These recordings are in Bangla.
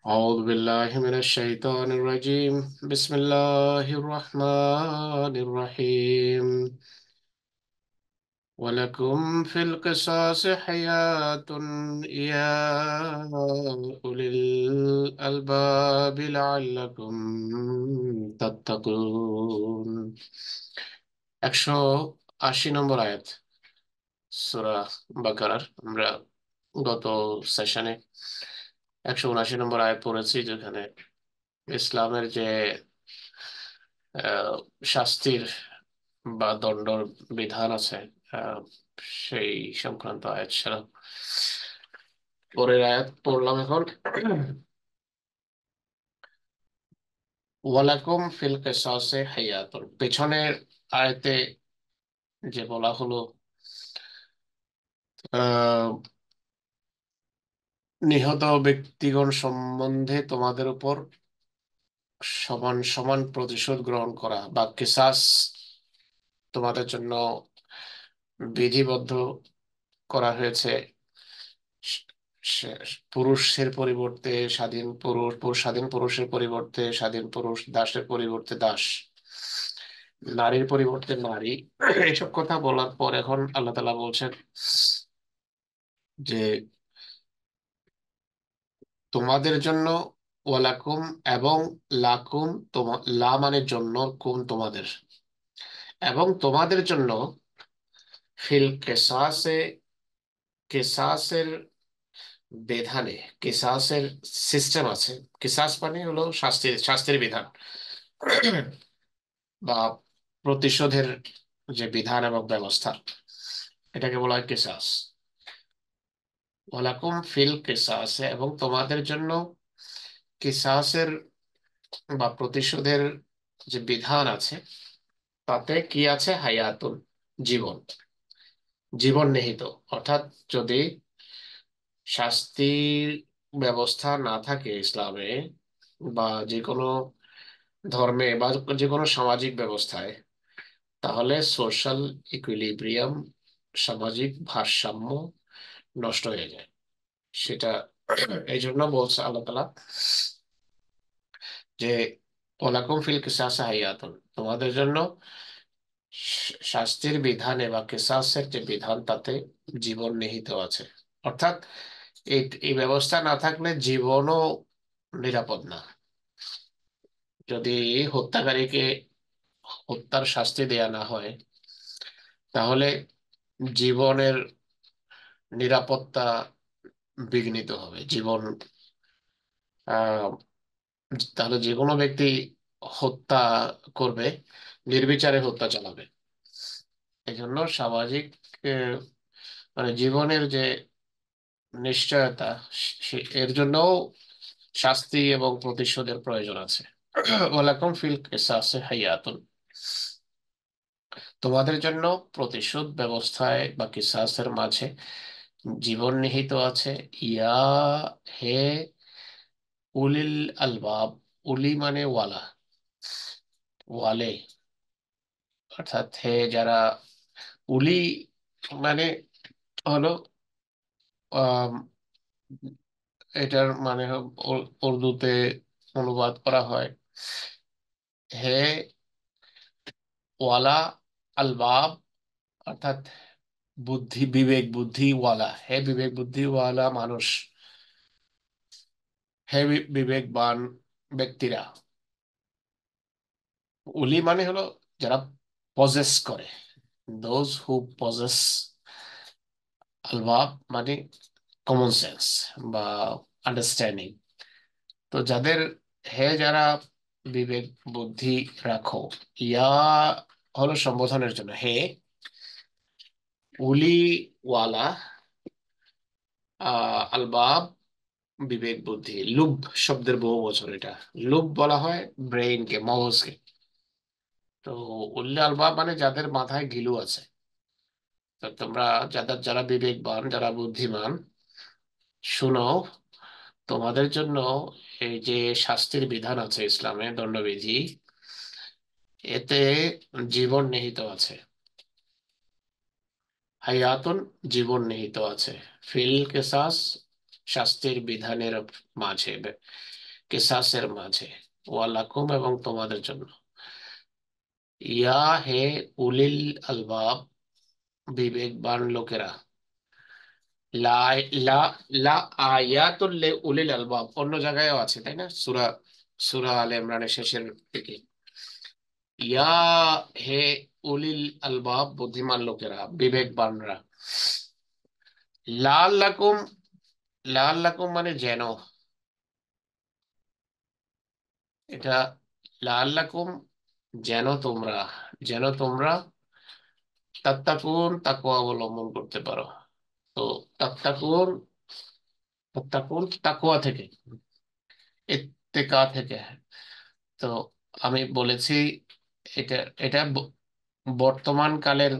أعوذ بالله من الشيطان الرجيم. بسم الله الرحمن الرحيم. ولكم في القصاص حياة يا أولي الألباب لعلكم تتقون. 180 নম্বর আয়াত সূরা বাকারার। আমরা গত সেশনে 179 নম্বর আয়াত পড়েছি, যেখানে ইসলামের যে আহ, শাস্তির বা দণ্ডর বিধান আছে, আহ, সেই সংক্রান্ত আয়াত ছিল। পরের আয়াত পড়লাম এখন। ওয়ালাকুম ফিল কিসাসে হায়াতুন। পেছনের আয়াতে যে বলা হলো, আহ নিহত ব্যক্তিগণ সম্বন্ধে তোমাদের উপর সমান সমান প্রতিশোধ গ্রহণ করা বা কিসাস তোমাদের জন্য বিধিবদ্ধ করা হয়েছে। পুরুষের পরিবর্তে স্বাধীন পুরুষ, স্বাধীন পুরুষের পরিবর্তে স্বাধীন পুরুষ, দাসের পরিবর্তে দাস, নারীর পরিবর্তে নারী। এইসব কথা বলার পর এখন আল্লাহ তাআলা বলছেন যে তোমাদের জন্য, ওয়ালাকুম এবং লাকুম, লা মানে জন্য, কুম তোমাদের, এবং তোমাদের জন্য ফিল কেসাসে, কেসাসের বিধানে, কেসাসের সিস্টেম আছে। কেসাস মানে হলো শাস্তির শাস্তির বিধান বা প্রতিশোধের যে বিধান এবং ব্যবস্থা, এটাকে বলা হয় কেসাস। ওয়ালাকুম ফিল কেসাসে, এবং তোমাদের জন্য কেসাসের বা প্রতিশোধের যে বিধান আছে, তাতে কি আছে? হায়াতুন, জীবন, জীবন নিহিত। অর্থাৎ যদি শাস্তির ব্যবস্থা না থাকে ইসলামে বা যে কোনো ধর্মে বা যে কোনো সামাজিক ব্যবস্থায়, তাহলে সোশ্যাল ইকুইলিব্রিয়াম, সামাজিক ভারসাম্য নষ্ট হয়ে যায়। সেটা এই জন্য বলছে আল্লাহ তাআলা যে ওয়ালাকুম ফিল কিসাসে হায়াতুন, তোমাদের জন্য শাস্তির বিধানে বা কিসাসের যে বিধান, তাতে জীবন নিহিত আছে। অর্থাৎ এই এই ব্যবস্থা না থাকলে জীবনও নিরাপদ না। যদি হত্যাকারীকে হত্যার শাস্তি দেয়া না হয়, তাহলে জীবনের নিরাপত্তা বিঘ্নিত হবে। জীবন আহ তাহলে যে কোনো ব্যক্তি হত্যা করবে, নির্বিচারে হত্যা চালাবে। এই জন্য সামাজিক আহ, মানে জীবনের যে নিশ্চয়তা, এর জন্যও শাস্তি এবং প্রতিশোধের প্রয়োজন আছে। ওয়ালাকুম ফিল কিসাসে হায়াতুন, তোমাদের জন্য প্রতিশোধ ব্যবস্থায় বা কিসাসের মাঝে জীবন নিহিত আছে। ইয়া হে উলিল আলবাব, উলি মানে ওয়ালা, ওয়ালে, অর্থাৎ হে যারা উলি মানে হলো, আম, এটার মানে উর্দুতে অনুবাদ করা হয় হে ওয়ালা আলবাব, অর্থাৎ বুদ্ধি, বিবেক বুদ্ধিওয়ালা, হে বিবেক বুদ্ধিওয়ালা মানুষ, হে বিবেকবান ব্যক্তিরা। উলি মানে হলো যারা পজেস করে, দোজ হু পজেস। আলবাব মানে কমন সেন্স বা আন্ডারস্ট্যান্ডিং। তো যাদের, হে যারা বিবেক বুদ্ধি রাখো, ইয়া হলো সম্বোধনের জন্য হে, উলি ওয়ালা, আলবাব বিবেক বুদ্ধি। লুব শব্দের বহু বচন এটা। লুব বলা হয় ব্রেইনকে, মগজকে। তো উল্লে আলবাব মানে যাদের মাথায় ঘিলু আছে। তো তোমরা যাদের, যারা বিবেকবান, যারা বুদ্ধিমান, শুনো, তোমাদের জন্য এই যে শাস্তির বিধান আছে ইসলামে, দণ্ডবিধি, এতে জীবন নিহিত আছে। হায়াতুন, জীবন নিহিত আছে। ফিল কেসাস, শাস্তির বিধানের মাঝে। কেসাসের মাঝে, ওয়ালাকুম এবং তোমাদের জন্য। ইয়া হে উলিল আলবাব, বিবেকবান লোকেরা। লা লা লা আয়াতুল উলিল আলবাব অন্য জায়গায়ও আছে, তাই না? সূরা সূরা আলে ইমরানের শেষের দিকে। ইয়া হে উলিল আলবাব, বুদ্ধিমান লোকেরা, বিবেকবানরা। লাল লাকুম, লাল লাকুম মানে যেন, এটা লাল লাকুম যেন তোমরা, যেন তোমরা তাত্তাকুন, তাকওয়া অবলম্বন করতে পারো। তো তাত্তাকুন, তাত্তাকুন তাকওয়া থেকে, ইত্তেকা থেকে। তো আমি বলেছি এটা, এটা বর্তমান কালের,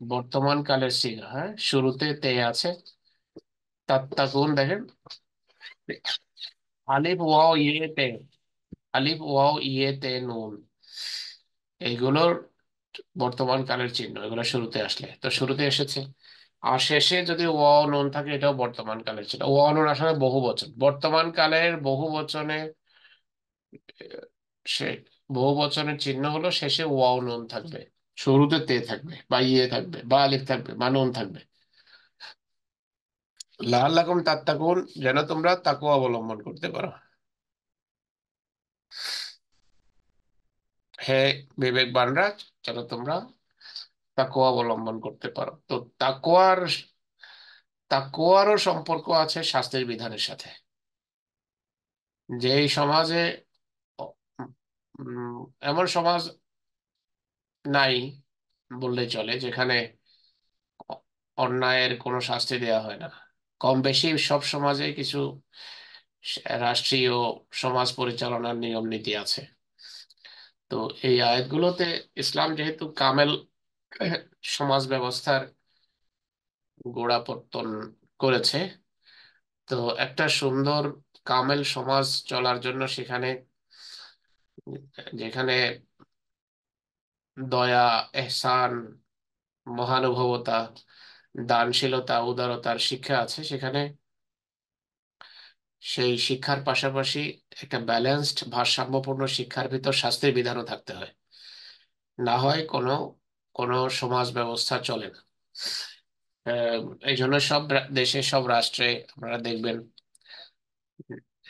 বর্তমান কালের সিগা। হ্যাঁ, শুরুতে তে আছে। তাত্তাকুন দেখেন, আলিফ ওয়াও ইয়ে তে, আলিফ ওয়াও ইয়ে তে নুন, এইগুলোর বর্তমান কালের চিহ্ন, এগুলো শুরুতে আসলে তো শুরুতে এসেছে। আর শেষে যদি ওয়াও নুন থাকে, এটাও বর্তমান কালের চিহ্ন। ওয়াও নুন আসলে বহু বচন, বর্তমান কালের বহু বচনে সে বহু বচনের চিহ্ন হলো শেষে ওয়াও নুন থাকবে, শুরুতে তে থাকবে বা ইয়ে থাকবে বা আলিফ থাকবে বা নুন থাকবে। লাআল্লাকুম তাত্তাকুন, যেন তোমরা তাকওয়া অবলম্বন করতে পারো। হে বিবেকবানরা, যেন তোমরা তাকওয়া অবলম্বন করতে পারো। তো তাকওয়ার, তাকওয়ারও সম্পর্ক আছে শাস্ত্রের বিধানের সাথে। যে এই সমাজে উম, এমন সমাজ নাই বললেই চলে যেখানে অন্যায়ের কোনো শাস্তি দেওয়া হয় না। কম বেশি সব সমাজে কিছু রাষ্ট্রীয় সমাজ পরিচালনার নিয়ম নীতি আছে। তো এই আয়াতগুলোতে ইসলাম যেহেতু কামেল সমাজ ব্যবস্থার গোড়াপত্তন করেছে, তো একটা সুন্দর কামেল সমাজ চলার জন্য সেখানে, যেখানে দয়া, এহসান, মহানুভবতা, দানশীলতা, উদারতার শিক্ষা আছে, সেখানে সেই শিক্ষার পাশাপাশি একটা ব্যালেন্সড ভারসাম্যপূর্ণ শিক্ষার ভিতর শাস্তির বিধানও থাকতে হয়। না হয় কোনো কোনো সমাজ ব্যবস্থা চলে না। আহ, এই জন্য সব দেশে, সব রাষ্ট্রে আপনারা দেখবেন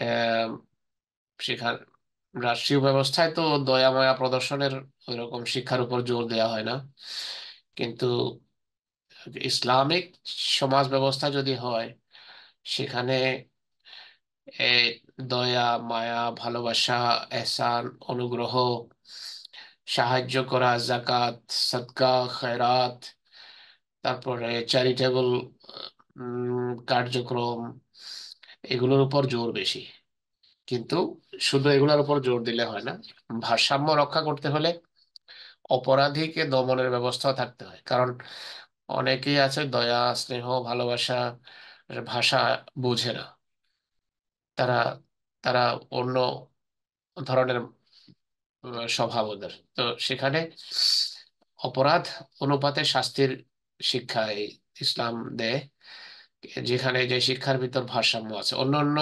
আহ, সেখান রাষ্ট্রীয় ব্যবস্থায় তো দয়া মায়া প্রদর্শনের ওইরকম শিক্ষার উপর জোর দেওয়া হয় না। কিন্তু ইসলামিক সমাজ ব্যবস্থা যদি হয়, সেখানে এ দয়া, মায়া, ভালোবাসা, এহসান, অনুগ্রহ, সাহায্য করা, জাকাত, সদকা, খয়রাত, তারপরে চ্যারিটেবল কার্যক্রম, এগুলোর উপর জোর বেশি। কিন্তু শুধু এগুলোর উপর জোর দিলে হয় না, ভারসাম্য রক্ষা করতে হলে অপরাধীকে দমনের ব্যবস্থা থাকতে হয়। কারণ অনেকেই আছে দয়া, স্নেহ, ভালোবাসা ভাষা বোঝে না। তারা তারা অন্য ধরনের স্বভাব ওদের। তো সেখানে অপরাধ অনুপাতে শাস্তির শিক্ষা এই ইসলাম দেয়, যেখানে যে শিক্ষার ভিতর ভারসাম্য আছে। অন্যান্য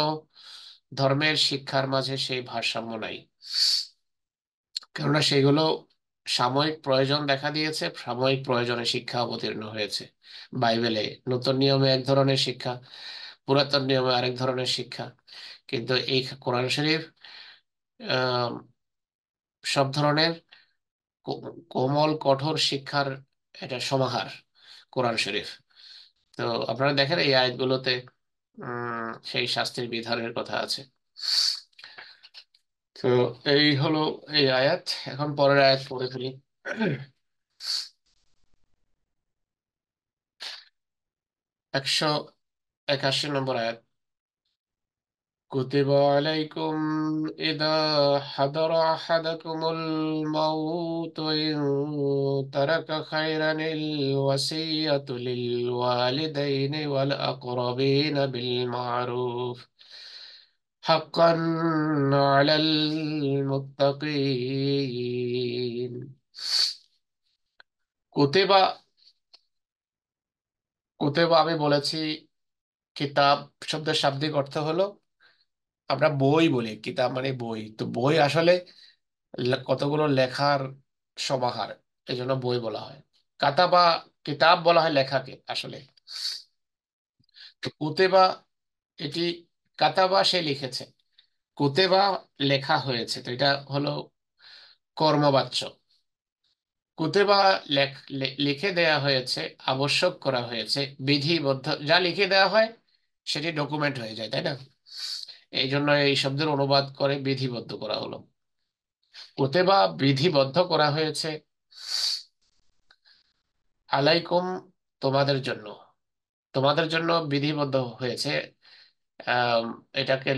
ধর্মের শিক্ষার মাঝে সেই ভারসাম্য নাই, কেননা সেগুলো সাময়িক প্রয়োজন দেখা দিয়েছে, সাময়িক প্রয়োজনে শিক্ষা অবতীর্ণ হয়েছে। বাইবেলে নতুন নিয়মে এক ধরনের শিক্ষা, পুরাতন নিয়মে আরেক ধরনের শিক্ষা। কিন্তু এই কোরআন শরীফ আহ সব ধরনের কোমল কঠোর শিক্ষার এটা সমাহার, কোরআন শরীফ। তো আপনারা দেখেন এই আয়াতগুলোতে সেই শাস্তির বিধানের কথা আছে। তো এই হলো এই আয়াত। এখন পরের আয়াত পড়ে ফেলি। 181 নম্বর আয়াত। كتب عليكم إذا حضر أحدكم الموت إن ترك خيرا الوصية للوالدين والأقربين بالمعروف حقا على المتقين। কুতেবা, কুতেবা আমি বলেছি কিতাব শব্দের শাব্দিক অর্থ হলো আমরা বই বলি, কিতাব মানে বই, তো বই আসলে কতগুলো লেখার সমাহার, এই জন্য বই বলা হয়। কাতাবা, কিতাব বলা হয় লেখাকে আসলে। তো কুতেবা, এটি, কাতাবা সে লিখেছে, কুতেবা লেখা হয়েছে, তো এটা হলো কর্মবাচ্য। কুতেবা লিখে দেয়া হয়েছে, আবশ্যক করা হয়েছে, বিধিবদ্ধ, যা লিখে দেওয়া হয় সেটি ডকুমেন্ট হয়ে যায়, তাই না? এই জন্য এই শব্দের অনুবাদ করে বিধিবদ্ধ করা হলো। কুতেবা বিধিবদ্ধ করা হয়েছে, আলাইকুম তোমাদের জন্য, তোমাদের জন্য বিধিবদ্ধ হয়েছে। আম, এটাকে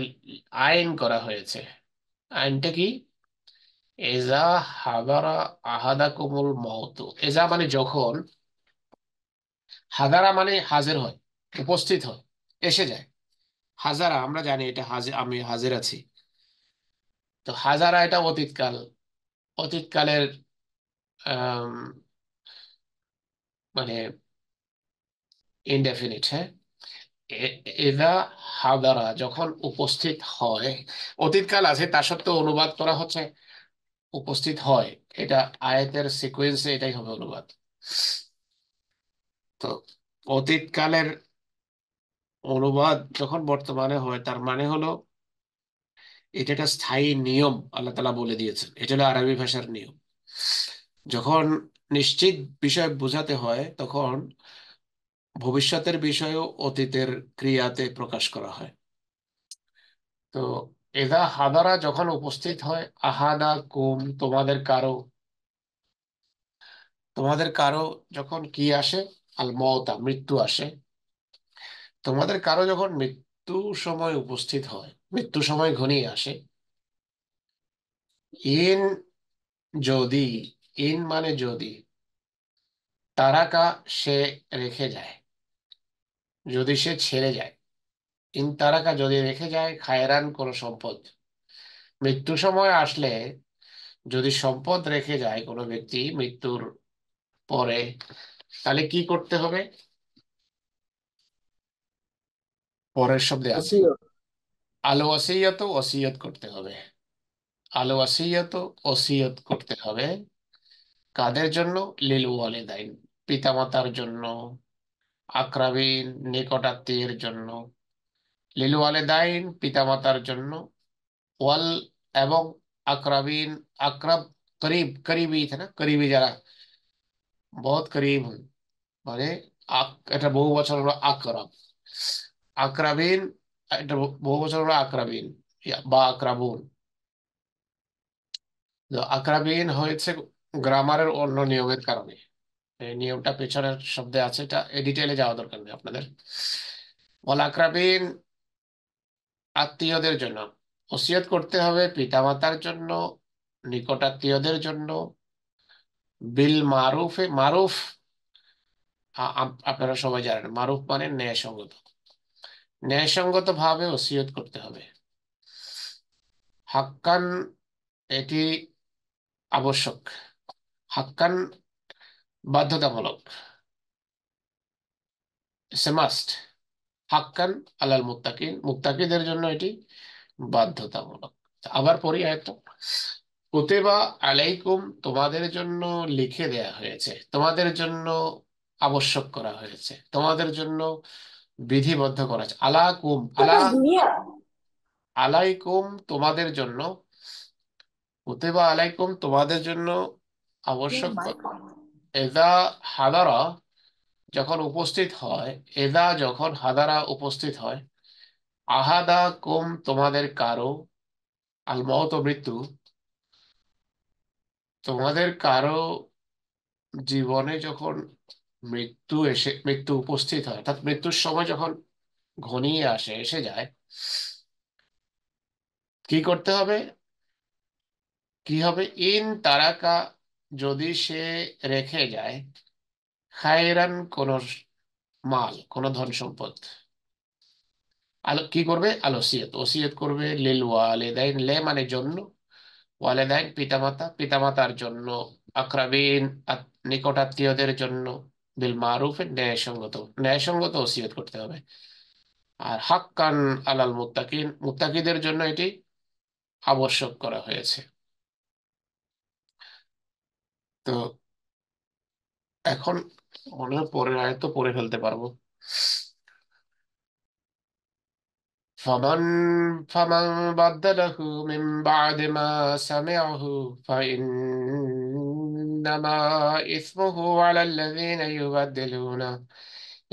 আইন করা হয়েছে। আইনটা কি? এজা হাদারা আহাদাকুমুল মাউত। এজা মানে যখন, হাদারা মানে হাজির হয়, উপস্থিত হয়, এসে যায়। হাজারা আমরা জানি এটা হাজির, আমি হাজির আছি। তো হাজারা এটা অতীতকাল, অতীতকালের আম, মানে ইনডেফিনিট, হ্যাঁ। এদা হাদারা যখন উপস্থিত হয়, অতীতকাল আছে তা সত্ত্বেও অনুবাদ করা হচ্ছে উপস্থিত হয়। এটা আয়াতের সিকোয়েন্সে এটাই হবে অনুবাদ। তো অতীতকালের অনুবাদ যখন বর্তমানে হয়, তার মানে হলো এটা একটা স্থায়ী নিয়ম আল্লাহ তাআলা বলে দিয়েছেন, এটা হলো আরবি ভাষার নিয়ম। যখন নিশ্চিত বিষয় বোঝাতে হয়, তখন ভবিষ্যতের বিষয়ও অতীতের ক্রিয়াতে প্রকাশ করা হয়। তো এদা হাদারা যখন উপস্থিত হয়, আহাদা কুম তোমাদের কারো, তোমাদের কারো যখন কি আসে, আল মওতা মৃত্যু আসে, তোমাদের কারো যখন মৃত্যু সময় উপস্থিত হয়, মৃত্যু সময় ঘনিয়ে আসে, ইন, যদি, ইন মানে যদি, তারাকা সে রেখে যায়, যদি সে ছেড়ে যায়, ইন তারাকা যদি রেখে যায়, খায়রান কোন সম্পদ। মৃত্যু সময় আসলে যদি সম্পদ রেখে যায় কোনো ব্যক্তি মৃত্যুর পরে, তাহলে কি করতে হবে? পরের শব্দে আছে, ওসিয়ত। আল ওয়াসিয়ত, ওসিয়ত করতে হবে। আল ওয়াসিয়ত, ওসিয়ত করতে হবে। কাদের জন্য? লিল ওয়ালিদাইন, পিতামাতার জন্য, আকরাবিন নিকটাত্মীয়ের জন্য, লিল ওয়ালিদাইন পিতামাতার জন্য, ওয়াল এবং আকরাবিন, আকরাব করিব, করিবি থে না, করিবি যারা বহুত করিব হন, মানে এটা বহু বছর হলো আকরাব, আকরাবিন, এটা বহু বছর হলো আকরাবিন বা আকরাবুন। তো আকরাবিন হয়েছে গ্রামারের অন্য নিয়মের কারণে, এই নিয়মটা পেছনের শব্দে আছে, এটা ডিটেলে যাওয়া দরকার নেই আপনাদের। ওয়াল আকরাবিন আত্মীয়দের জন্য, ওসিয়ত করতে হবে পিতামাতার জন্য, নিকটাত্মীয়দের জন্য, বিল মারুফে, মারুফ আপনারা সবাই জানেন, মারুফ মানে ন্যায়সঙ্গত, ন্যায়সঙ্গত ভাবে ওসিয়ত করতে হবে। হাক্কান, এটি আবশ্যক, হাক্কান বাধ্যতামূলক, সে মাস্ট, হাক্কান আলাল মুত্তাকিন, মুত্তাকিদের জন্য এটি বাধ্যতামূলক। আবার পড়ি আয়াতটা, কুতিবা আলাইকুম তোমাদের জন্য লিখে দেয়া হয়েছে, তোমাদের জন্য আবশ্যক করা হয়েছে, তোমাদের জন্য বিধিবদ্ধ করা হয়েছে। আলাকুম, আলা, আলাইকুম তোমাদের জন্য, কুতিবা আলাইকুম তোমাদের জন্য আবশ্যক এদা হাদারা যখন উপস্থিত হয়, এদা যখন হাদারা উপস্থিত হয়, আহাদা কুম তোমাদের কারো, আল মওত মৃত্যু, তোমাদের কারো জীবনে যখন মৃত্যু উপস্থিত হয়, অর্থাৎ মৃত্যুর সময় যখন ঘনিয়ে আসে, এসে যায়, কি করতে হবে? কি হবে? ইন তারাকা যদি সে রেখে যায়, খায়রান কোন মাল, কোন ধন সম্পদ, আলো কি করবে? আল ওসিয়ত, ওসিয়ত করবে, লিল ওয়ালিদাইন, লে মানে জন্য, ওয়ালিদাইন পিতামাতা, পিতামাতার জন্য, আকরাবিন নিকটাত্মীয়দের জন্য, বিল মারুফের ন্যায়সঙ্গত, ন্যায়সঙ্গত ওসিয়ত করতে হবে। আর হাক্কান আলাল মুত্তাকিন, মুত্তাকিদের জন্য এটি আবশ্যক করা হয়েছে। তো এখন মনে হয় পরের আয়াত তো পড়ে ফেলতে পারবো। ফামান ফামান বাদ্দালাহু মিন বা'দি মা সামি'হু ফাইন্নামা ইসমুহু আলাল্লাযীনা ইউবাদদিলুনা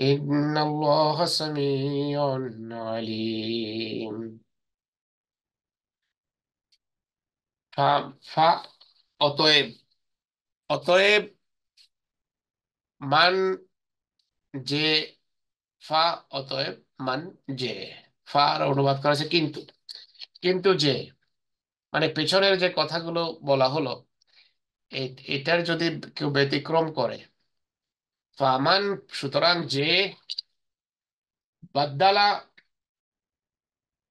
ইন্নাল্লাহা সামিউন আলীম। ফা ফা অতএব, অতএব মান যে, ফা অতএব মান যে, ফা আর অনুবাদ করা আছে কিন্তু, কিন্তু যে, মানে পেছনের যে কথাগুলো বলা হলো, এটার যদি কেউ ব্যতিক্রম করে, ফামান সুতরাং যে, বাদ্দালা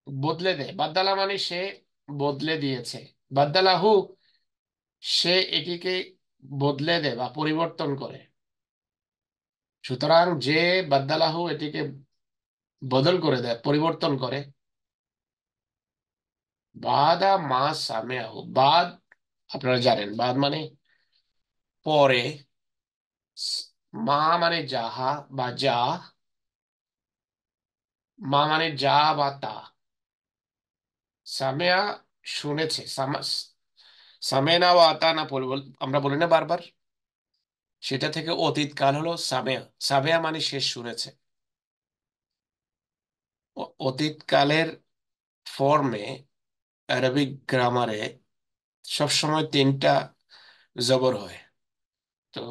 বদলে দেয়, বাদ্দালা মানে সে বদলে দিয়েছে, বাদ্দালাহু সে এটিকে বদলে দেয় বা পরিবর্তন করে। সুতরাং যে বাদ্দালাহু এটিকে বদল করে দেয়, পরিবর্তন করে, বাদা মা সামেয়াহু, বাদ আপনারা জানেন বাদ মানে পরে, মা মানে যাহা বা যা, মা মানে যা বা তা, সামেয়া শুনেছে, সামেনা ও আতা না আমরা বলি না বারবার, সেটা থেকে অতীত কাল হলো সামেয়া, সামেয়া মানে শেষ শুনেছে। অতীত কালের ফর্মে আরবিক গ্রামারে সবসময় তিনটা জবর হয়। তো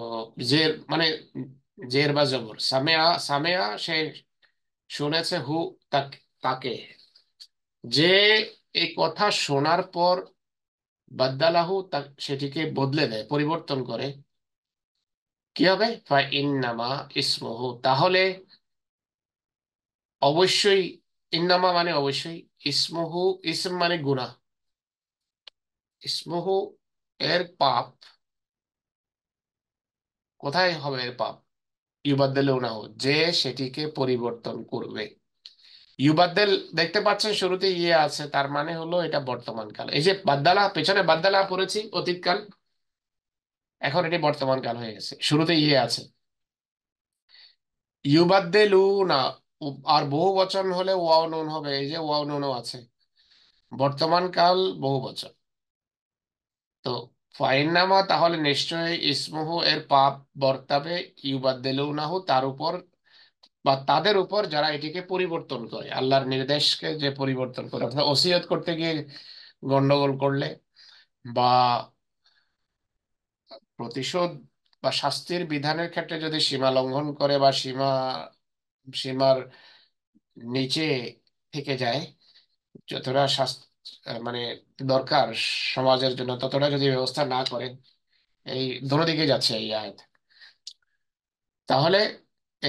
জের মানে জের বা জবর, সামেয়া, সামেয়া সে শুনেছে, হু তাকে, তাকে, যে এই কথা শোনার পর বাদ্দালাহু সেটিকে বদলে দেয়, পরিবর্তন করে, কি হবে, ফা ইন্নামা ইসমুহু তাহলে অবশ্যই, ইন্নামা মানে অবশ্যই, ইসমুহু ইসম মানে গুনাহ, ইসমুহু এর পাপ, কোথায় হবে এর পাপ, ইউবাদ্দেলুনাহু যে সেটিকে পরিবর্তন করবে। ইউবাদ্দেল দেখতে পাচ্ছেন শুরুতে ইয়ে আছে, তার মানে হলো এটা বর্তমান কাল। এই যে বাদ্দালা, পেছনে বাদ্দালা পড়েছি অতীতকাল, এখন এটি বর্তমান কাল হয়ে গেছে, শুরুতে ইয়ে আছে। ইউবাদ্দেলুনা, আর বহু বচন হলে ওয়াও নুন হবে, এই যে ওয়াও নুনও আছে, বর্তমান কাল বহু বচন। তো ফাইন্নামা তাহলে নিশ্চয়ই ইসমুহু এর পাপ বর্তাবে, ইউবাদ্দেলুনাহু তার উপর বা তাদের উপর যারা এটিকে পরিবর্তন করে, আল্লাহর নির্দেশকে যে পরিবর্তন করে, অর্থাৎ ওসিয়ত করতে গিয়ে গন্ডগোল করলে বা প্রতিশোধ বা শাস্তির বিধানের ক্ষেত্রে যদি সীমা লঙ্ঘন করে বা সীমার নিচে থেকে যায়, যতটা মানে দরকার সমাজের জন্য ততটা যদি ব্যবস্থা না করে, এই দোনো দিকে যাচ্ছে এই আয়াত, তাহলে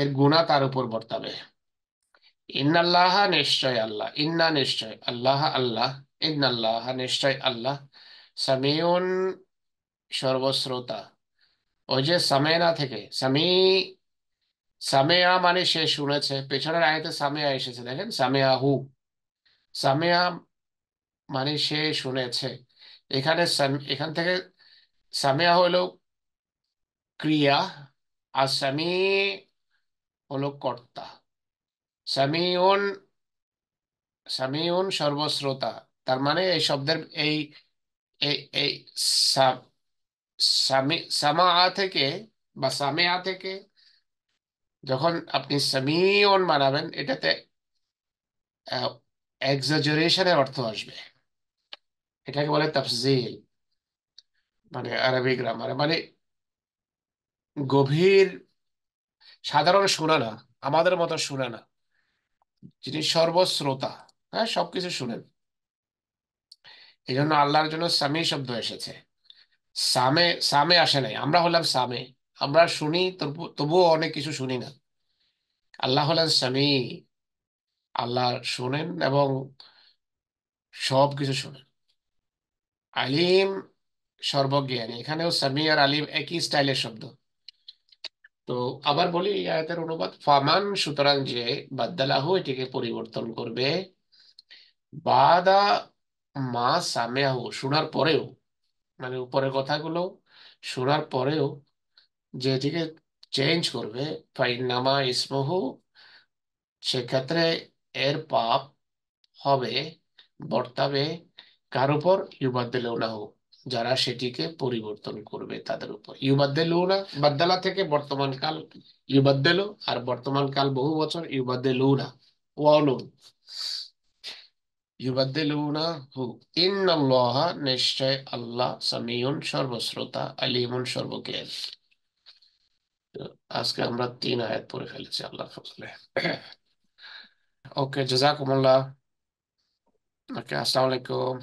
এর গুনাহ তার উপর বর্তাবে। ইন্নাল্লাহ নিশ্চয় আল্লাহ, ইন্না নিশ্চয় আল্লাহ আল্লাহ, ইন্নাল্লাহ নিশ্চয় আল্লাহ, সামিউন সর্বশ্রোতা। ওই যে সামেনা থেকে সামেয়া মানে সে শুনেছে, পেছনের আয়াতে সামেয়া এসেছে, দেখেন সামেয়া হু, সামেয়া মানে সে শুনেছে, এখানে এখান থেকে সামেয়া হলো ক্রিয়া, আর হলো কর্তা। সামিউন, সামিউন সর্বশ্রোতা, তার মানে এই শব্দের এই এই এই সা- সামা থেকে বা সামেয়া থেকে যখন আপনি সামিউন বানাবেন, এটাতে এক্সাজারেশনের অর্থ আসবে, এটাকে বলে তাফজিল, মানে আরবি গ্রামারে মানে গভীর, সাধারণ শোনা না, আমাদের মতো শুনে না, যিনি সর্বশ্রোতা, হ্যাঁ সবকিছু শুনেন। এই জন্য আল্লাহর জন্য সামি শব্দ এসেছে, সামে, সামে আসে নাই, আমরা হলাম সামে, আমরা শুনি তবুও অনেক কিছু শুনি না। আল্লাহ হলেন সামি, আল্লাহ শুনেন এবং সব কিছু শুনেন। আলিম সর্বজ্ঞানী, এখানেও সামি আর আলিম একই স্টাইলের শব্দ। তো আবার বলি এই আয়াতের অনুবাদ, ফামান সুতরাং যে বাদ্দালাহু এটিকে পরিবর্তন করবে, বাদা মা সামেয়াহু শোনার পরেও, মানে উপরের কথাগুলো শোনার পরেও যে এটিকে চেঞ্জ করবে, ফাইন্নামা ইসমহু সেক্ষেত্রে এর পাপ হবে, বর্তাবে কার উপর, ইউবাদ্দেলুনাহু যারা সেটিকে পরিবর্তন করবে তাদের উপর। ইউবাদ্দেলুনা বাদ্দালা থেকে বর্তমান কাল ইউবাদ্দেলু, আর বর্তমান কাল বহু বছর ইউবাদ্দেলুনা ওয়ানুন ইউবাদ্দেলুনা হু। ইন্নাল্লাহা নিশ্চয় আল্লাহ সামিউন সর্বশ্রোতা, আলিমুন সর্বজ্ঞান। তো আজকে আমরা 3 আয়াত পড়ে ফেলেছি আল্লাহর ফজলে। ওকে, জাযাকুমুল্লাহ। ওকে, আসসালামু আলাইকুম।